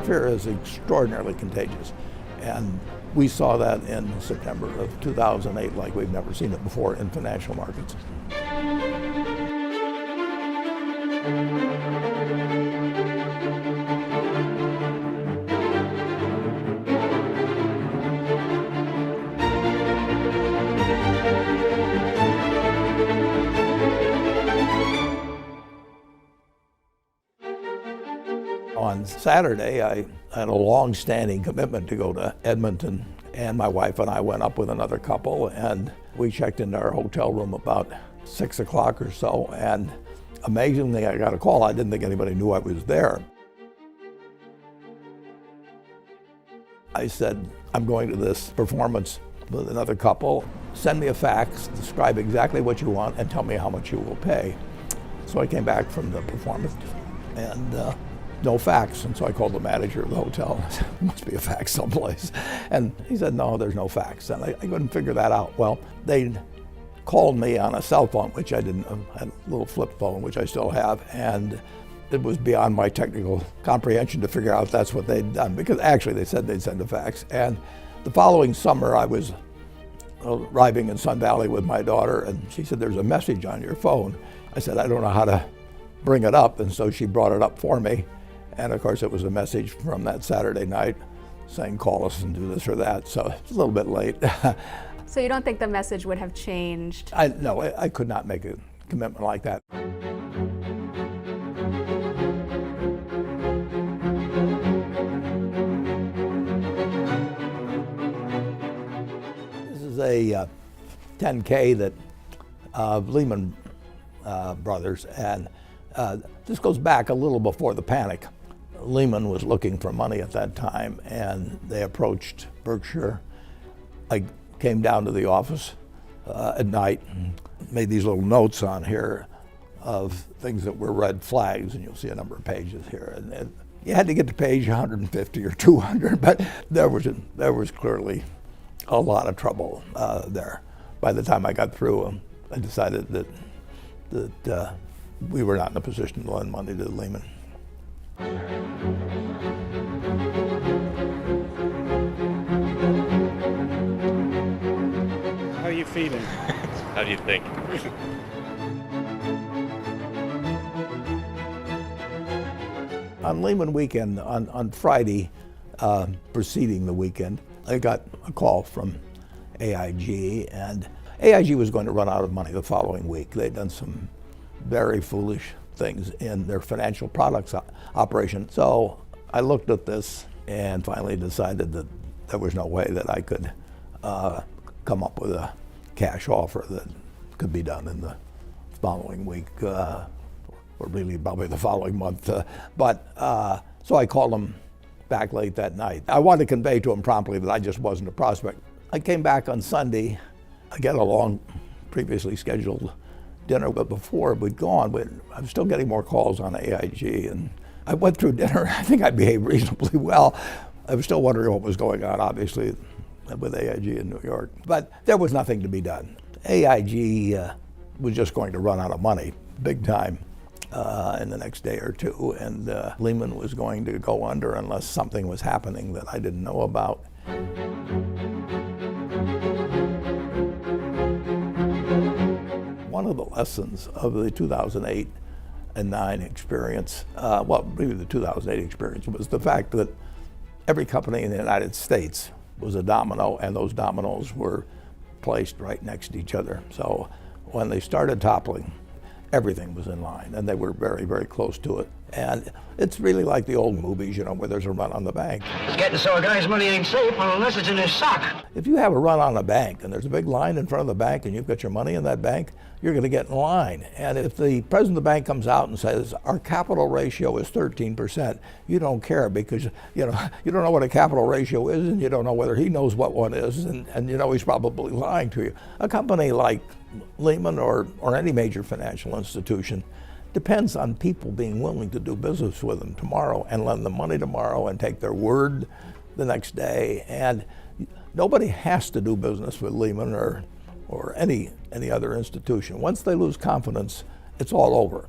Fear is extraordinarily contagious, and we saw that in September of 2008 like we've never seen it before in financial markets. On Saturday, I had a long-standing commitment to go to Edmonton, and my wife and I went up with another couple, and we checked into our hotel room about 6 o'clock or so, and amazingly, I got a call. I didn't think anybody knew I was there. I said, I'm going to this performance with another couple. Send me a fax, describe exactly what you want, and tell me how much you will pay. So I came back from the performance, and no fax, and so I called the manager of the hotel. I said, there must be a fax someplace. And he said, no, there's no fax. And I couldn't figure that out. Well, they called me on a cell phone, which I didn't, I had a little flip phone, which I still have, and it was beyond my technical comprehension to figure out that's what they'd done, because actually they said they'd send a fax. And the following summer, I was arriving in Sun Valley with my daughter, and she said, there's a message on your phone. I said, I don't know how to bring it up, and so she brought it up for me. And of course, it was a message from that Saturday night saying, call us and do this or that. So it's a little bit late. So you don't think the message would have changed? No, I could not make a commitment like that. This is a 10K that Lehman Brothers, and this goes back a little before the panic. Lehman was looking for money at that time, and they approached Berkshire. I came down to the office at night and made these little notes on here of things that were red flags, and you'll see a number of pages here. And you had to get to page 150 or 200, but there was clearly a lot of trouble there. By the time I got through, I decided that we were not in a position to lend money to Lehman. How are you feeling? How do you think? On Lehman weekend, on Friday, preceding the weekend, I got a call from AIG, and AIG was going to run out of money the following week. They'd done some very foolish things in their financial products operation. So I looked at this and finally decided that there was no way that I could come up with a cash offer that could be done in the following week, or really probably the following month. So I called him back late that night. I wanted to convey to him promptly that I just wasn't a prospect. I came back on Sunday. I got a long, previously scheduled dinner, but before we'd gone, I was still getting more calls on AIG, and I went through dinner. I think I behaved reasonably well. I was still wondering what was going on, obviously, with AIG in New York, but there was nothing to be done. AIG was just going to run out of money, big time, in the next day or two, and Lehman was going to go under unless something was happening that I didn't know about. One of the lessons of the 2008 and 9 experience, well, really the 2008 experience, was the fact that every company in the United States was a domino, and those dominoes were placed right next to each other. So when they started toppling, everything was in line, and they were very, very close to it. And it's really like the old movies, you know, where there's a run on the bank. It's getting so a guy's money ain't safe unless it's in his sock. If you have a run on a bank and there's a big line in front of the bank and you've got your money in that bank, you're going to get in line. And if the president of the bank comes out and says, our capital ratio is 13%, you don't care, because you don't know what a capital ratio is, and you don't know whether he knows what one is, and you know he's probably lying to you. A company like Lehman or any major financial institution depends on people being willing to do business with them tomorrow and lend them money tomorrow and take their word the next day. And nobody has to do business with Lehman or any other institution. Once they lose confidence, it's all over.